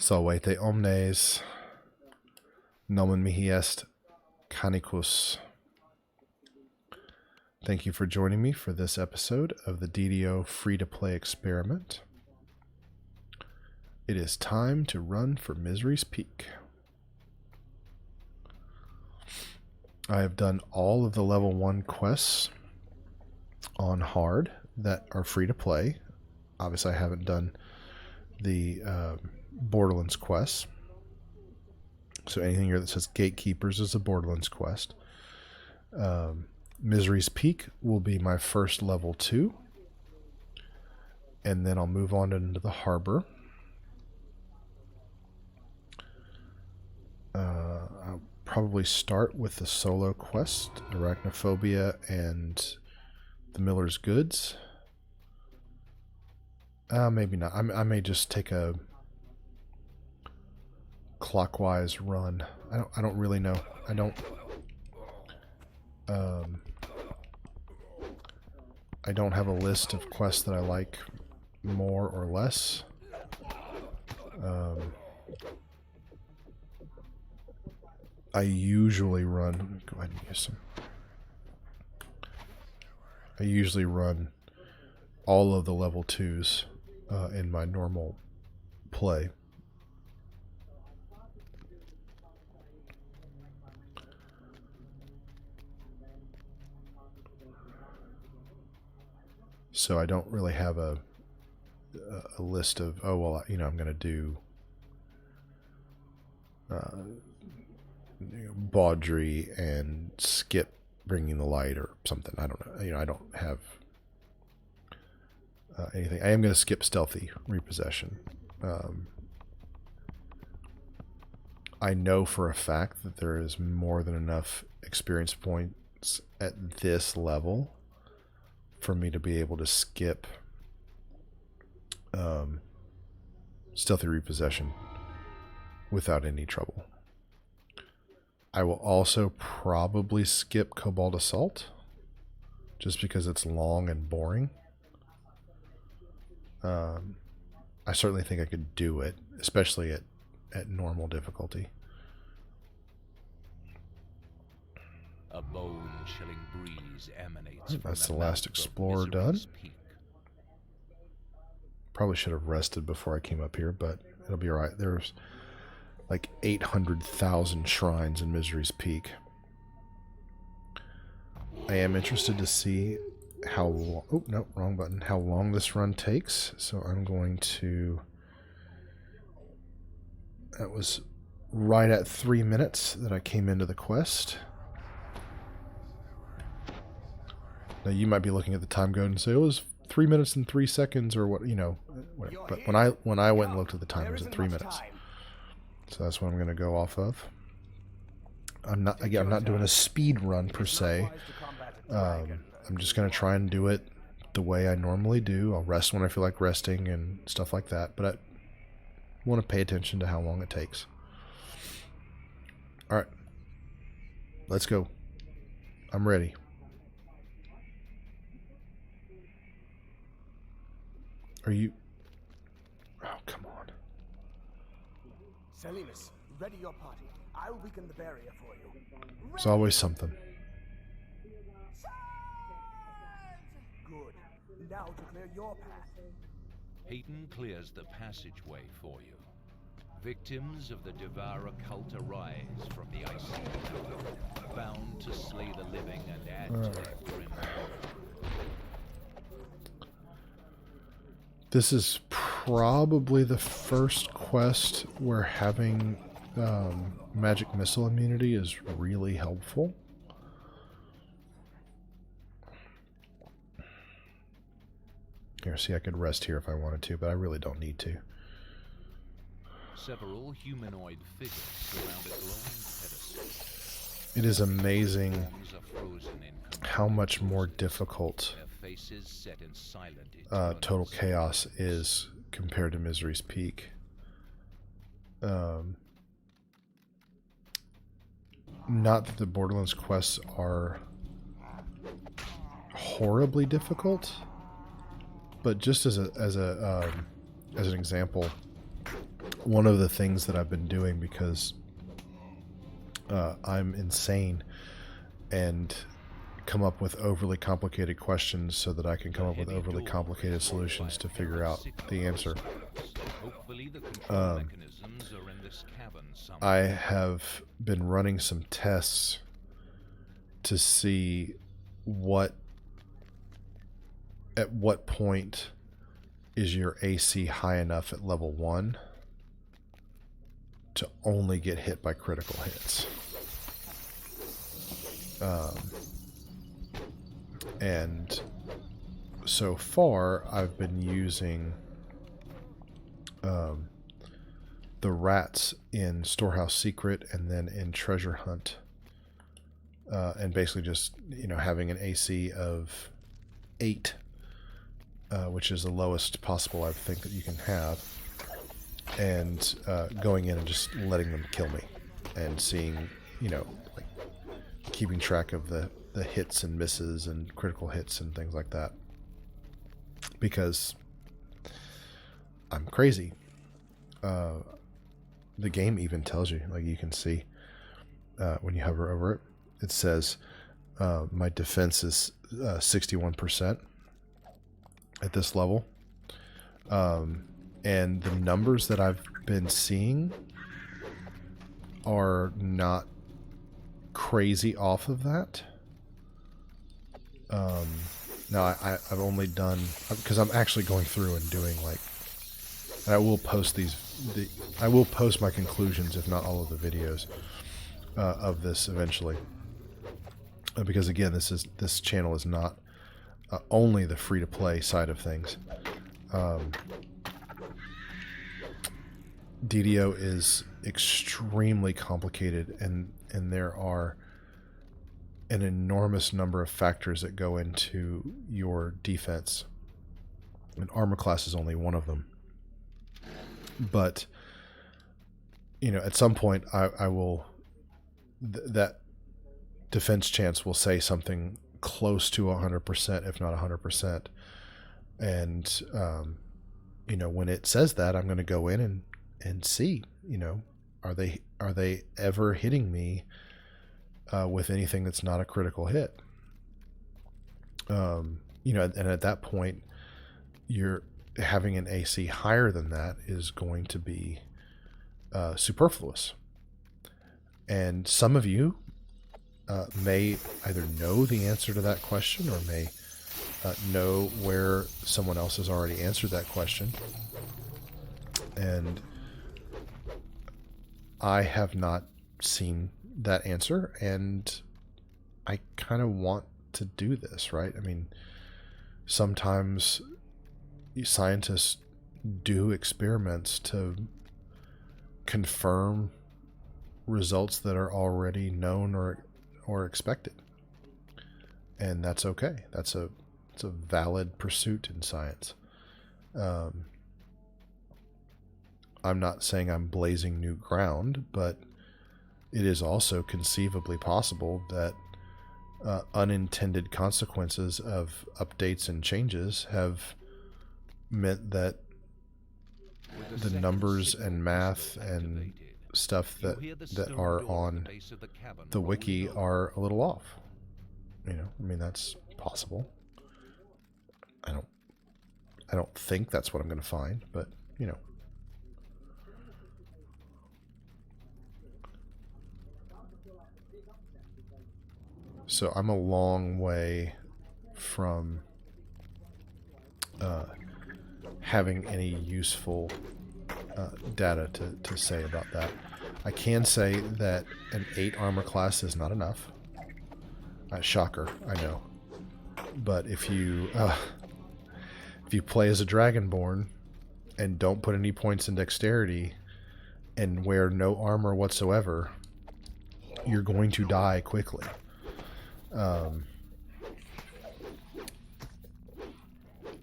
Salvete omnes, nomen mihi est canicus. Thank you for joining me for this episode of the DDO free-to-play experiment. It is time to run for Misery's Peak. I have done all of the level 1 quests on hard that are free to play. Obviously I haven't done the Borderlands quests. So anything here that says Gatekeepers is a Borderlands quest. Misery's Peak will be my first level 2. And then I'll move on into the harbor. I'll probably start with the solo quest, Arachnophobia and the Miller's Goods. Maybe not. I may just take a clockwise run. I don't really know. I don't have a list of quests that I like more or less. I usually run. Let me go ahead and use some. I usually run all of the level 2s in my normal play. So I don't really have a list of, oh, well, you know, I'm going to do Baudry and skip Bringing the Light or something. I don't know. You know, I don't have anything. I am going to skip Stealthy Repossession. I know for a fact that there is more than enough experience points at this level for me to be able to skip Stealthy Repossession without any trouble. I will also probably skip Cobalt Assault just because it's long and boring. I certainly think I could do it, especially at normal difficulty. A bone-chilling breeze emanates from that's the last explorer done. Probably should have rested before I came up here, but it'll be alright. There's like 800,000 shrines in Misery's Peak. I am interested to see how long... Oh, no, wrong button. How long this run takes. So I'm going to... That was right at 3 minutes that I came into the quest. Now you might be looking at the time code and say, it was 3 minutes and 3 seconds or what, you know, whatever. But when I went and looked at the time, it was at 3 minutes. So that's what I'm going to go off of. I'm not doing a speed run per se. I'm just going to try and do it the way I normally do. I'll rest when I feel like resting and stuff like that. But I want to pay attention to how long it takes. All right. Let's go. I'm ready. Are you... Oh, come on. Salimus, ready your party. I'll weaken the barrier for you. There's always something. Good. Now to clear your path. Hayton clears the passageway for you. Victims of the Devourer cult arise from the icy tower, bound to slay the living and add to their grim horror. This is probably the first quest where having magic missile immunity is really helpful. Here, see, I could rest here if I wanted to, but I really don't need to. Several humanoid figures surround a glowing pedestal. It is amazing how much more difficult Total Chaos is compared to Misery's Peak. Not that the Borderlands quests are horribly difficult, but just as an example, one of the things that I've been doing, because I'm insane and come up with overly complicated questions so that I can come up with overly complicated solutions to figure out the answer. I have been running some tests to see at what point is your AC high enough at level 1 to only get hit by critical hits. And so far I've been using the rats in Storehouse Secret and then in Treasure Hunt, and basically just, you know, having an AC of 8, which is the lowest possible I think that you can have, and going in and just letting them kill me and seeing, you know, like keeping track of the hits and misses and critical hits and things like that, because I'm crazy. The game even tells you, like you can see when you hover over it, it says my defense is 61% at this level, and the numbers that I've been seeing are not crazy off of that. Now I've only done, because I'm actually going through and doing like, and I will post I will post my conclusions, if not all of the videos of this eventually, because again, this channel is not only the free-to-play side of things. DDO is extremely complicated, and there are an enormous number of factors that go into your defense, and armor class is only one of them. But, you know, at some point I will, that defense chance will say something close to 100%, if not 100%. And, you know, when it says that, I'm going to go in and see, you know, are they ever hitting me with anything that's not a critical hit? You know, and at that point, you're having an AC higher than that is going to be superfluous. And some of you may either know the answer to that question, or may know where someone else has already answered that question. And I have not seen that answer, and I kind of want to do this, right? I mean, sometimes scientists do experiments to confirm results that are already known or expected, and that's okay. It's a valid pursuit in science. I'm not saying I'm blazing new ground, but it is also conceivably possible that unintended consequences of updates and changes have meant that the numbers and math and stuff that are on the wiki are a little off. You know, I mean, that's possible. I don't think that's what I'm going to find, but you know. So I'm a long way from having any useful data to say about that. I can say that an 8 armor class is not enough. Shocker, I know. But if you play as a Dragonborn and don't put any points in dexterity and wear no armor whatsoever, you're going to die quickly.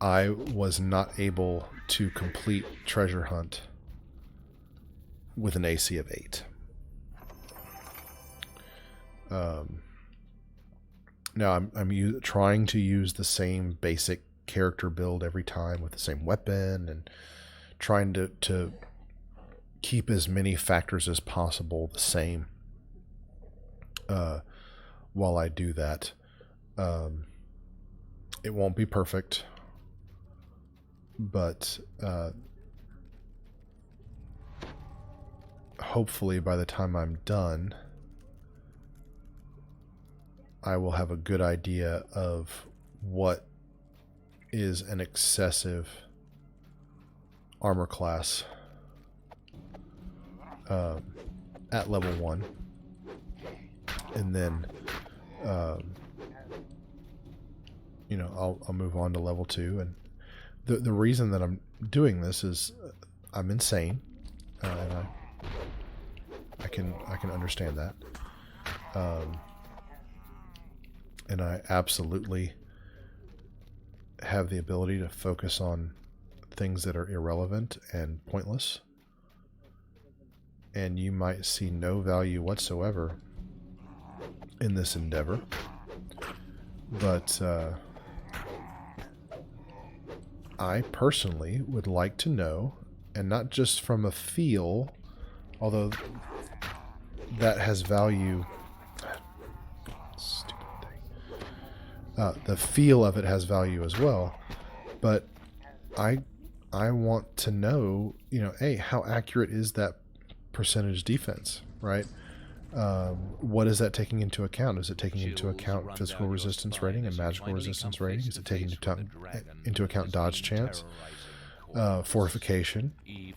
I was not able to complete Treasure Hunt with an AC of 8. Now I'm trying to use the same basic character build every time with the same weapon, and trying to keep as many factors as possible the same while I do that. It won't be perfect, but hopefully by the time I'm done, I will have a good idea of what is an excessive armor class at level 1, and then you know, I'll move on to level 2. And the reason that I'm doing this is I'm insane, and I can understand that, and I absolutely have the ability to focus on things that are irrelevant and pointless, and you might see no value whatsoever in this endeavor, but I personally would like to know, and not just from a feel, although that has value. Stupid thing. The feel of it has value as well, but I want to know, you know, hey, how accurate is that percentage defense, right? What is that taking into account? Is it taking into account physical resistance rating and magical resistance rating? Is it taking into account dodge chance, fortification? You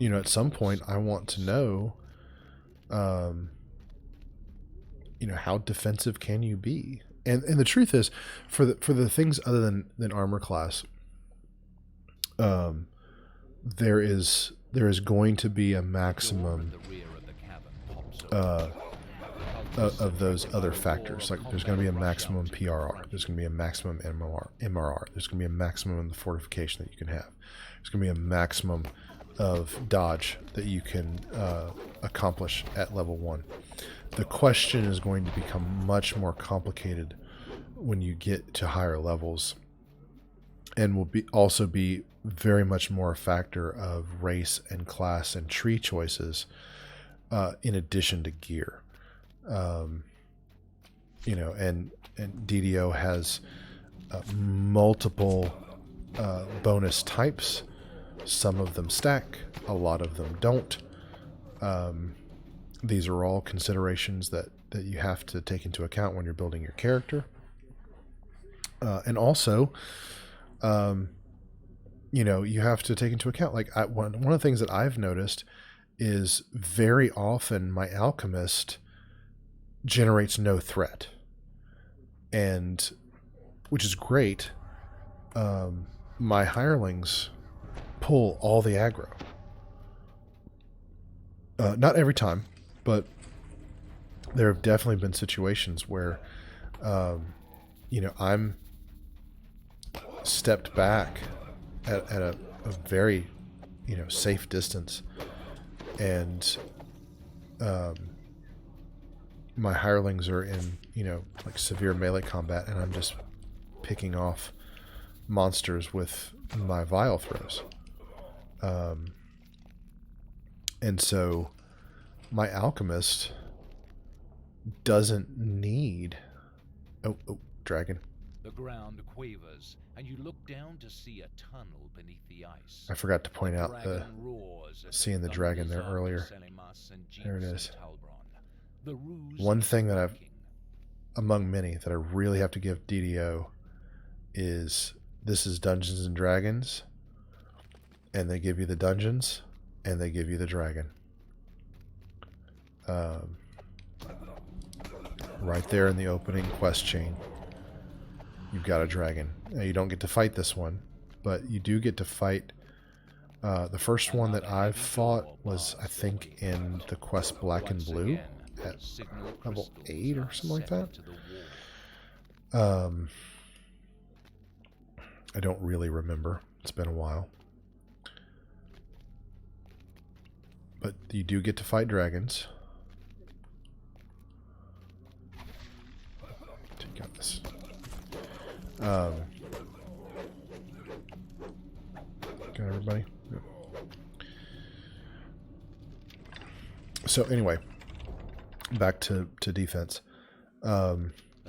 know, at some point, I want to know, you know, how defensive can you be? And the truth is, for the things other than armor class, there is going to be a maximum of those other factors. Like, there's going to be a maximum PRR. There's going to be a maximum MRR. There's going to be a maximum of the fortification that you can have. There's going to be a maximum of dodge that you can accomplish at level 1. The question is going to become much more complicated when you get to higher levels, and will also be very much more a factor of race and class and tree choices, in addition to gear. You know, and DDO has multiple bonus types. Some of them stack, a lot of them don't. These are all considerations that you have to take into account when you're building your character. And also, you know, you have to take into account, like, one of the things that I've noticed is very often my alchemist generates no threat, and which is great. My hirelings pull all the aggro. Not every time, but there have definitely been situations where, you know, I'm stepped back at a very, you know, safe distance, and my hirelings are in, you know, like severe melee combat, and I'm just picking off monsters with my vial throws. And so my alchemist doesn't need... Oh, dragon. The ground quavers, and you look down to see a tunnel beneath the ice. I forgot to point out seeing the dragon there earlier. There it is. One thing that among many that I really have to give DDO is, this is Dungeons and Dragons, and they give you the dungeons, and they give you the dragon. Right there in the opening quest chain, you've got a dragon. Now, you don't get to fight this one, but you do get to fight. The first one that I've fought was, I think, in the quest Black and Blue at level 8 or something like that. I don't really remember. It's been a while. But you do get to fight dragons. Take out this. Got everybody? Yep. So anyway, back to defense. A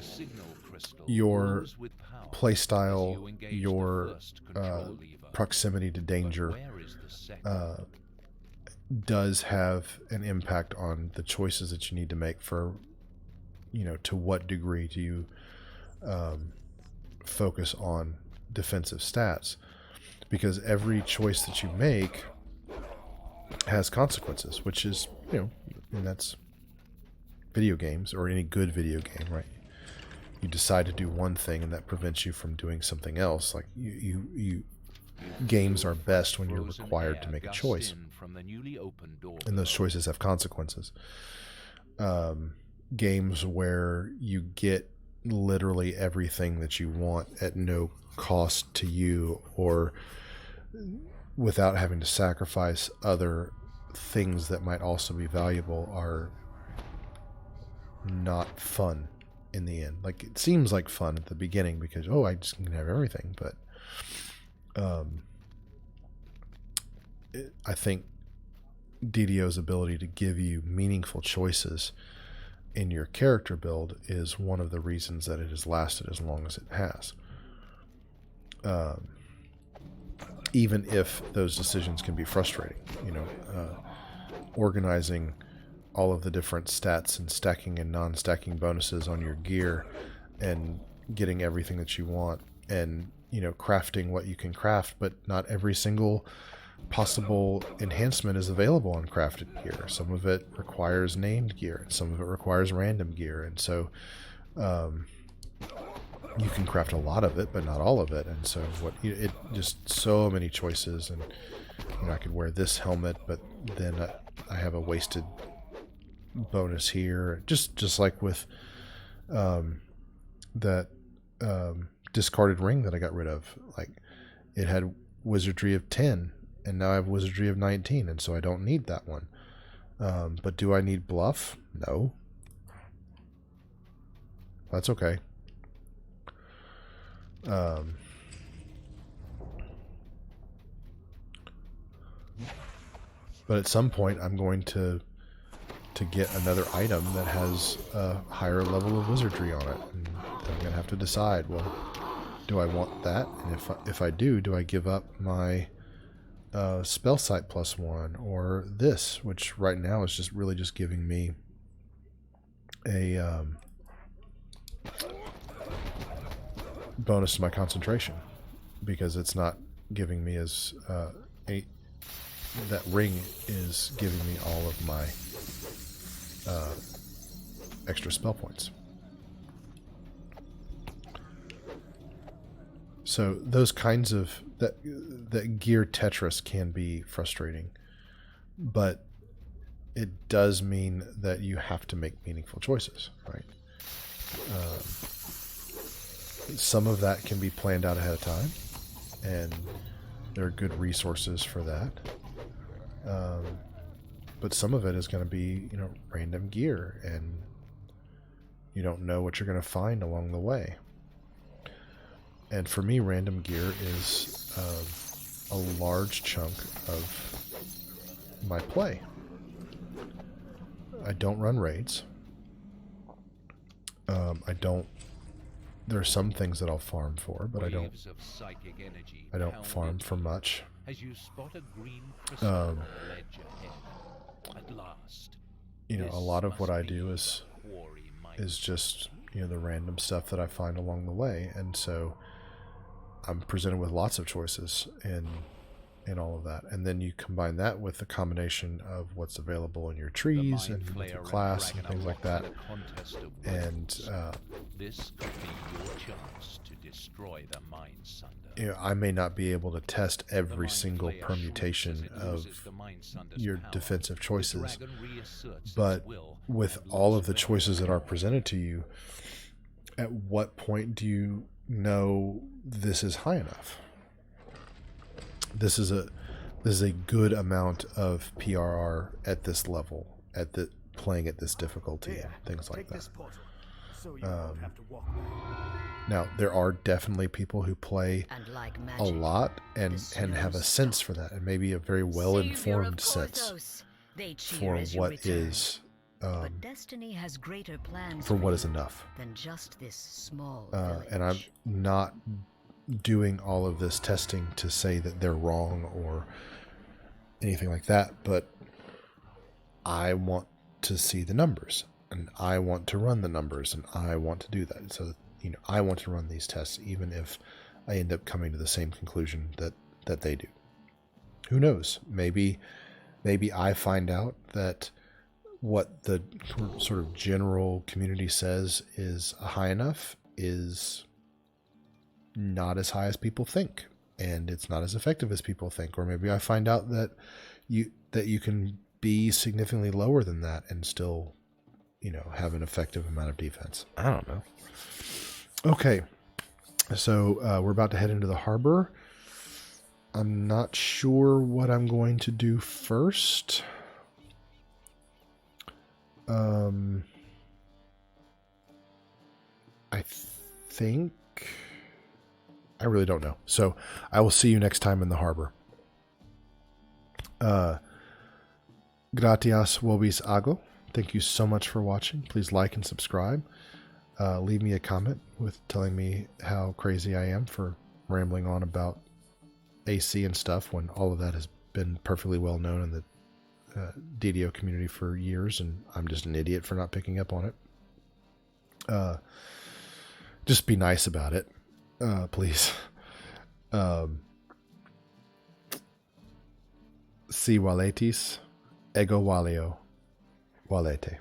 signal crystal Your glows with power play as style, you engage your the first control lever. proximity to But danger where is the second? does have an impact on the choices that you need to make for, you know, to what degree do you focus on defensive stats, because every choice that you make has consequences, which is, you know, and that's video games or any good video game, right? You decide to do one thing and that prevents you from doing something else. Like you games are best when you're required to make a choice, and those choices have consequences. Games where you get literally everything that you want at no cost to you, or without having to sacrifice other things that might also be valuable, are not fun in the end. Like, it seems like fun at the beginning because, oh, I just can have everything, but I think DDO's ability to give you meaningful choices in your character build is one of the reasons that it has lasted as long as it has. Even if those decisions can be frustrating, you know, organizing all of the different stats and stacking and non-stacking bonuses on your gear and getting everything that you want, and, you know, crafting what you can craft, but not every single possible enhancement is available on crafted gear. Some of it requires named gear, and some of it requires random gear, and so you can craft a lot of it but not all of it. And so it just so many choices, and, you know, I could wear this helmet but then I have a wasted bonus here, just like with that discarded ring that I got rid of. Like, it had wizardry of 10 and now I have wizardry of 19, and so I don't need that one. But do I need bluff? No. That's okay. But at some point I'm going to get another item that has a higher level of wizardry on it, and I'm going to have to decide, well, do I want that? And if I do I give up my spell sight +1, or this, which right now is just really just giving me a bonus to my concentration, because it's not giving me as that ring is giving me all of my extra spell points. So those kinds of that gear Tetris can be frustrating, but it does mean that you have to make meaningful choices, right? Some of that can be planned out ahead of time, and there are good resources for that. But some of it is going to be, you know, random gear, and you don't know what you're going to find along the way. And for me, random gear is a large chunk of my play. I don't run raids. There are some things that I'll farm for, but I don't farm for much. As you spot a green crystal on the ledge ahead. At last, you know, a lot of what I do is just, you know, the random stuff that I find along the way, and so I'm presented with lots of choices in all of that. And then you combine that with the combination of what's available in your trees and with your class and things like that. And this could be your chance to destroy the Mind Sunder. You know, I may not be able to test every single permutation of your defensive choices, but with all of the choices that are presented to you, at what point do you know this is high enough? This is a good amount of PRR at this level, playing at this difficulty, and things like that. Now, there are definitely people who play a lot and have a sense for that, and maybe a very well-informed sense They cheer for as you what return. is But destiny has greater plans for what you is enough. than just this small And I'm village. not doing all of this testing to say that they're wrong or anything like that, but I want to see the numbers, and I want to run the numbers, and I want to do that. So, I want to run these tests, even if I end up coming to the same conclusion that they do. Who knows? Maybe I find out that what the sort of general community says is high enough is not as high as people think, and it's not as effective as people think. Or maybe I find out that you can be significantly lower than that and still, have an effective amount of defense. I don't know. Okay, so we're about to head into the harbor. I'm not sure what I'm going to do first. I think I really don't know. So I will see you next time in the harbor. Gratias vobis ago. Thank you so much for watching. Please like and subscribe. Leave me a comment with telling me how crazy I am for rambling on about AC and stuff when all of that has been perfectly well known in the DDO community for years, and I'm just an idiot for not picking up on it. Just be nice about it, please. Si valetis, ego valeo valete.